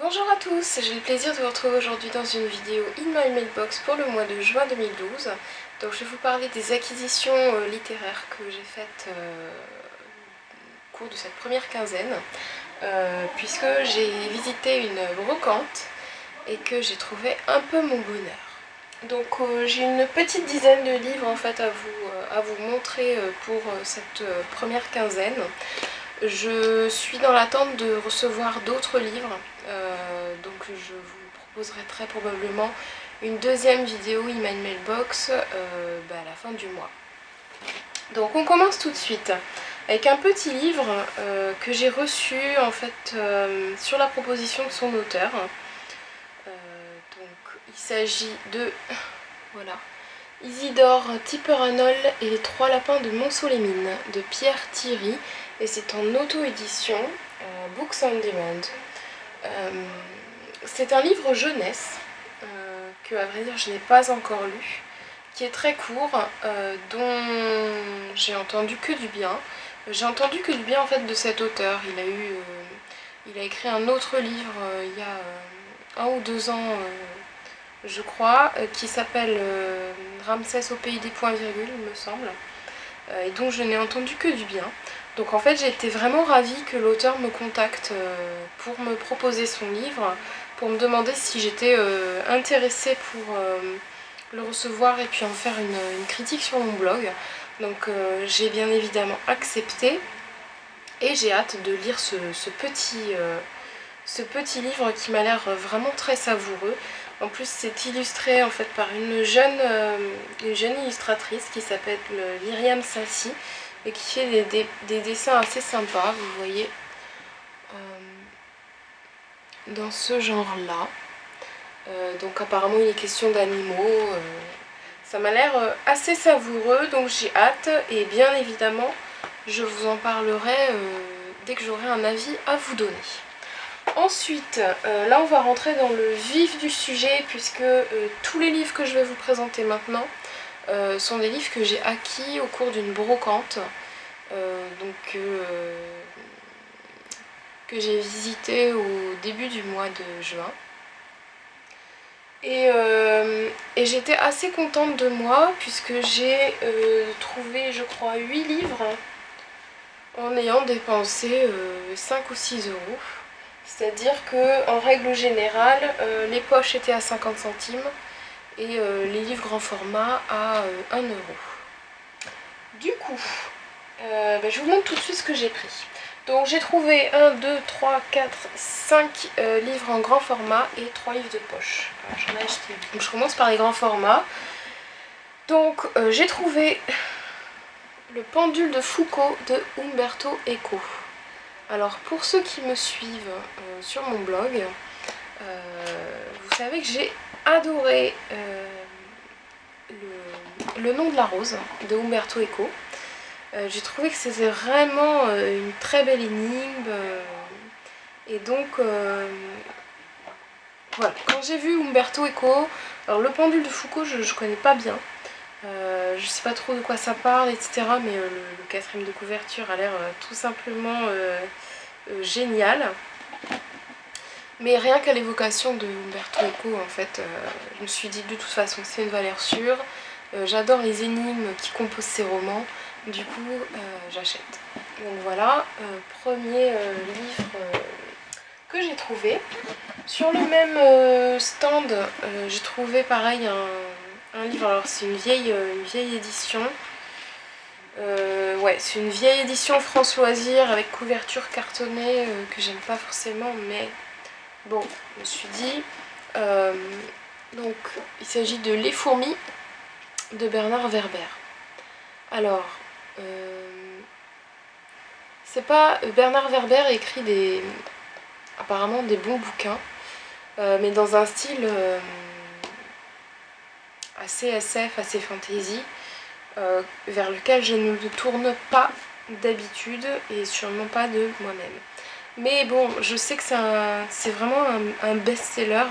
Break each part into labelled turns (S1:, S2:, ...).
S1: Bonjour à tous, j'ai le plaisir de vous retrouver aujourd'hui dans une vidéo In My Mailbox pour le mois de juin 2012. Donc je vais vous parler des acquisitions littéraires que j'ai faites au cours de cette première quinzaine, puisque j'ai visité une brocante et que j'ai trouvé un peu mon bonheur. Donc j'ai une petite dizaine de livres en fait à vous montrer pour cette première quinzaine. Je suis dans l'attente de recevoir d'autres livres, donc je vous proposerai très probablement une deuxième vidéo In My Mailbox à la fin du mois. Donc on commence tout de suite avec un petit livre que j'ai reçu en fait sur la proposition de son auteur. Donc il s'agit de voilà, Isidore Tipperanol et les trois lapins de Montceau-les-Mines de Pierre Thierry, et c'est en auto-édition Books on Demand. C'est un livre jeunesse que à vrai dire je n'ai pas encore lu, qui est très court, dont j'ai entendu que du bien. J'ai entendu que du bien en fait de cet auteur. Il a écrit un autre livre il y a 1 ou 2 ans je crois, qui s'appelle Ramsès au pays des points-virgules, il me semble, et dont je n'ai entendu que du bien. Donc en fait j'ai été vraiment ravie que l'auteur me contacte pour me proposer son livre, pour me demander si j'étais intéressée pour le recevoir et puis en faire une critique sur mon blog. Donc j'ai bien évidemment accepté et j'ai hâte de lire ce petit livre qui m'a l'air vraiment très savoureux. En plus c'est illustré en fait par une jeune illustratrice qui s'appelle Myriam Sassi et qui fait des dessins assez sympas, vous voyez, dans ce genre là. Donc apparemment il est question d'animaux, ça m'a l'air assez savoureux, donc j'ai hâte et bien évidemment je vous en parlerai dès que j'aurai un avis à vous donner. Ensuite, là on va rentrer dans le vif du sujet puisque tous les livres que je vais vous présenter maintenant sont des livres que j'ai acquis au cours d'une brocante, que j'ai visité au début du mois de juin. Et j'étais assez contente de moi puisque j'ai trouvé je crois 8 livres en ayant dépensé 5 ou 6 euros. C'est-à-dire que en règle générale, les poches étaient à 50 centimes et les livres grand format à 1 euro. Du coup, je vous montre tout de suite ce que j'ai pris. Donc j'ai trouvé 1, 2, 3, 4, 5 livres en grand format et 3 livres de poche. J'en ai acheté. Donc je commence par les grands formats. Donc j'ai trouvé Le pendule de Foucault de Umberto Eco. Alors pour ceux qui me suivent sur mon blog, vous savez que j'ai adoré le nom de la rose de Umberto Eco. J'ai trouvé que c'était vraiment une très belle énigme, et donc voilà, quand j'ai vu Umberto Eco, alors le pendule de Foucault je connais pas bien, je sais pas trop de quoi ça parle, etc. Mais le quatrième de couverture a l'air tout simplement génial. Mais rien qu'à l'évocation de Umberto Eco, en fait, je me suis dit de toute façon c'est une valeur sûre. J'adore les énigmes qui composent ces romans, du coup j'achète. Donc voilà, premier livre que j'ai trouvé. Sur le même stand, j'ai trouvé pareil un livre, alors c'est une vieille édition. Ouais, c'est une vieille édition France Loisirs avec couverture cartonnée que j'aime pas forcément, mais bon, je me suis dit. Donc, il s'agit de Les fourmis de Bernard Werber. Alors, c'est pas. Bernard Werber écrit apparemment des bons bouquins, mais dans un style assez SF, assez fantasy, vers lequel je ne me tourne pas d'habitude et sûrement pas de moi-même. Mais bon, je sais que c'est vraiment un best-seller,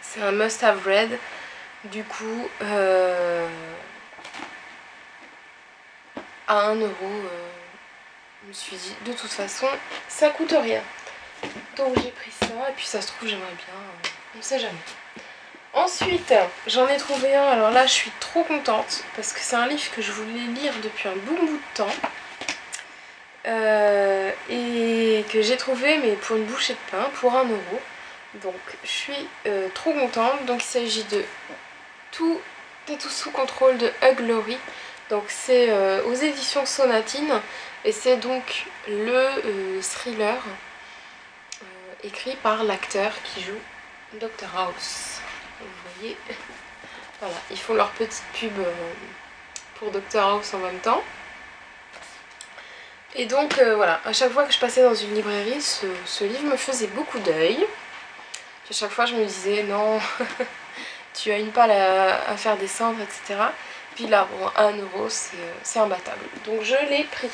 S1: c'est un must-have read. Du coup, à 1 euro, je me suis dit, de toute façon, ça coûte rien. Donc j'ai pris ça et puis ça se trouve j'aimerais bien, on ne sait jamais. Ensuite j'en ai trouvé un, alors là je suis trop contente parce que c'est un livre que je voulais lire depuis un bon bout de temps. Et que j'ai trouvé mais pour une bouchée de pain, pour 1 euro. Donc je suis trop contente. Donc il s'agit de Tout est tout sous contrôle de Hug Laurie. Donc c'est aux éditions Sonatine et c'est donc le thriller écrit par l'acteur qui joue Dr House. Vous voyez, voilà, ils font leur petite pub pour Dr House en même temps. Et donc voilà, à chaque fois que je passais dans une librairie, ce livre me faisait beaucoup d'œil. À chaque fois je me disais non, tu as une palle à faire descendre, etc. Puis là, bon, 1 euro, c'est imbattable. Donc je l'ai pris.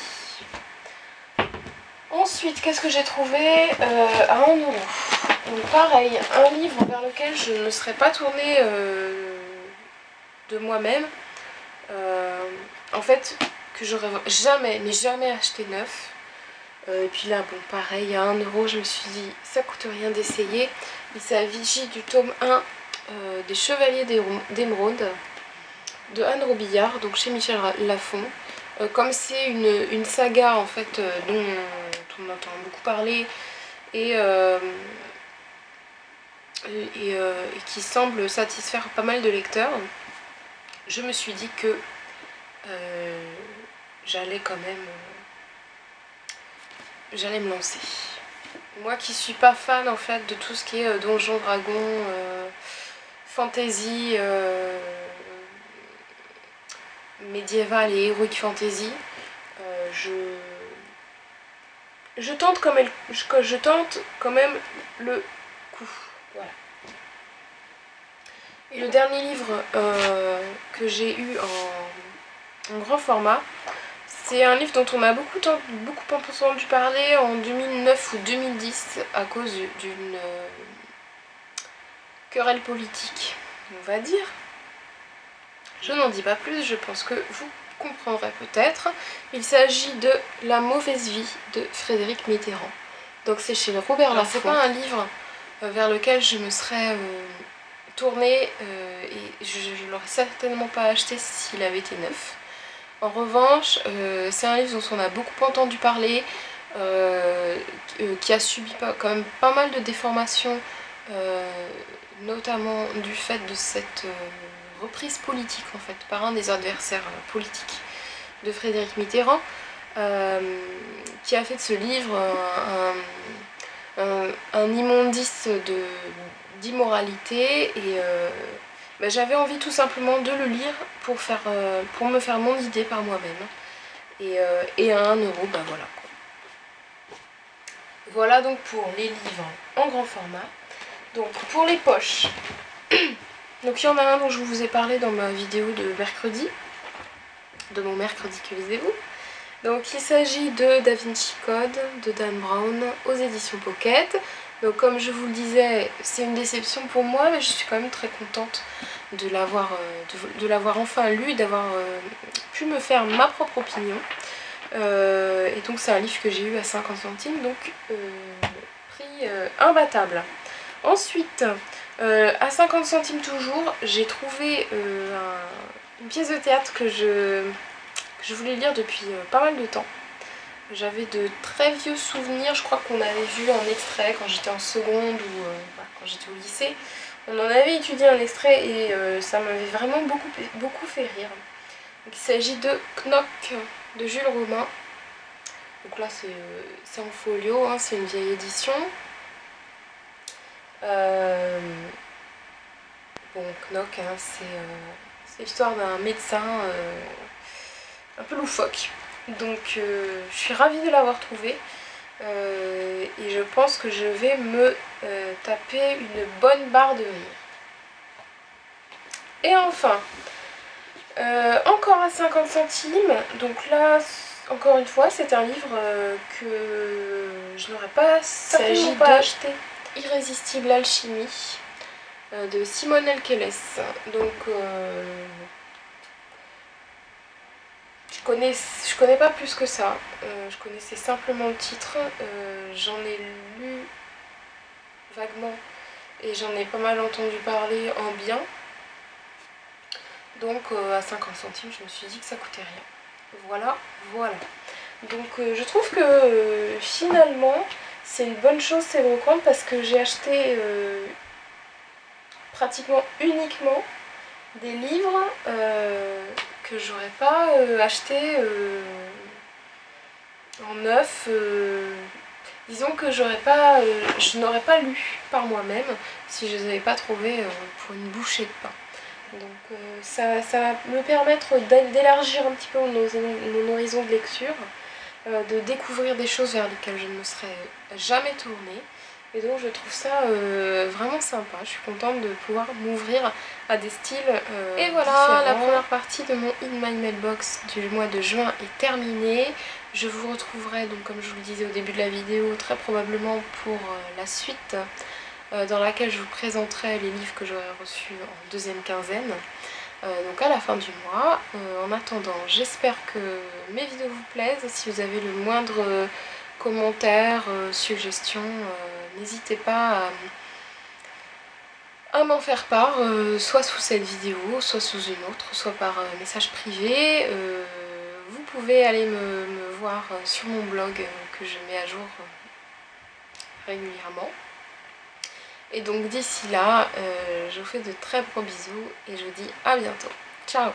S1: Ensuite, qu'est-ce que j'ai trouvé à 1 euro? Donc pareil, un livre vers lequel je ne serais pas tournée de moi-même. En fait, que j'aurais jamais, mais jamais acheté neuf. Et puis là, bon, pareil, à 1 euro, je me suis dit, ça coûte rien d'essayer. Il s'agit du tome 1 des Chevaliers d'Émeraude de Anne Robillard, donc chez Michel Lafon. Comme c'est une saga en fait dont on entend beaucoup parler et qui semble satisfaire pas mal de lecteurs, je me suis dit que j'allais quand même j'allais me lancer. Moi qui suis pas fan en fait de tout ce qui est Donjons Dragons, fantasy, médiéval et heroic fantasy, je tente quand même le coup. Voilà. Et le dernier livre que j'ai eu en grand format, c'est un livre dont on a beaucoup entendu parler en 2009 ou 2010 à cause d'une querelle politique, on va dire. Je n'en dis pas plus, je pense que vous comprendrez peut-être. Il s'agit de La mauvaise vie de Frédéric Mitterrand. Donc c'est chez Robert Laffont. C'est pas un livre vers lequel je me serais tournée et je ne l'aurais certainement pas acheté s'il avait été neuf. En revanche, c'est un livre dont on a beaucoup entendu parler, qui a subi quand même pas mal de déformations, notamment du fait de cette reprise politique en fait par un des adversaires politiques de Frédéric Mitterrand, qui a fait de ce livre un immondice d'immoralité et j'avais envie tout simplement de le lire pour me faire mon idée par moi-même et à 1 euro, bah voilà quoi. Voilà donc pour les livres en grand format. Donc pour les poches, donc il y en a un dont je vous ai parlé dans ma vidéo de mercredi, de mon mercredi que lisez-vous. Donc il s'agit de Da Vinci Code de Dan Brown aux éditions Pocket. Donc comme je vous le disais, c'est une déception pour moi, mais je suis quand même très contente de l'avoir enfin lu et d'avoir pu me faire ma propre opinion. Et donc c'est un livre que j'ai eu à 50 centimes, donc prix imbattable. Ensuite, à 50 centimes toujours, j'ai trouvé une pièce de théâtre que je voulais lire depuis pas mal de temps. J'avais de très vieux souvenirs, je crois qu'on avait vu un extrait quand j'étais en seconde ou quand j'étais au lycée. On en avait étudié un extrait et ça m'avait vraiment beaucoup fait rire. Donc, il s'agit de Knock de Jules Romain. Donc là c'est en folio, hein, c'est une vieille édition. Bon, Knock, hein, c'est l'histoire d'un médecin un peu loufoque. Donc je suis ravie de l'avoir trouvé et je pense que je vais me taper une bonne barre de rire. Et enfin, encore à 50 centimes, donc là encore une fois c'est un livre que je n'aurais certainement pas acheté. Irrésistible alchimie de Simone Elkeles. Donc je connais pas plus que ça, je connaissais simplement le titre, j'en ai lu vaguement et j'en ai pas mal entendu parler en bien. Donc à 50 centimes, je me suis dit que ça coûtait rien. Voilà, voilà. Donc je trouve que finalement c'est une bonne chose ces brocantes parce que j'ai acheté pratiquement uniquement des livres que j'aurais pas acheté en neuf. Disons que je n'aurais pas lu par moi-même si je les avais pas trouvés pour une bouchée de pain. Donc ça va me permettre d'élargir un petit peu mon horizon de lecture, de découvrir des choses vers lesquelles je ne me serais jamais tournée. Et donc je trouve ça vraiment sympa. Je suis contente de pouvoir m'ouvrir à des styles et voilà, différents. La première partie de mon In My Mailbox du mois de juin est terminée. Je vous retrouverai donc comme je vous le disais au début de la vidéo très probablement pour la suite dans laquelle je vous présenterai les livres que j'aurai reçus en deuxième quinzaine. Donc à la fin du mois. En attendant, j'espère que mes vidéos vous plaisent. Si vous avez le moindre commentaire, suggestion, n'hésitez pas à m'en faire part, soit sous cette vidéo, soit sous une autre, soit par message privé. Vous pouvez aller me voir sur mon blog que je mets à jour régulièrement. Et donc d'ici là, je vous fais de très gros bisous et je vous dis à bientôt. Ciao!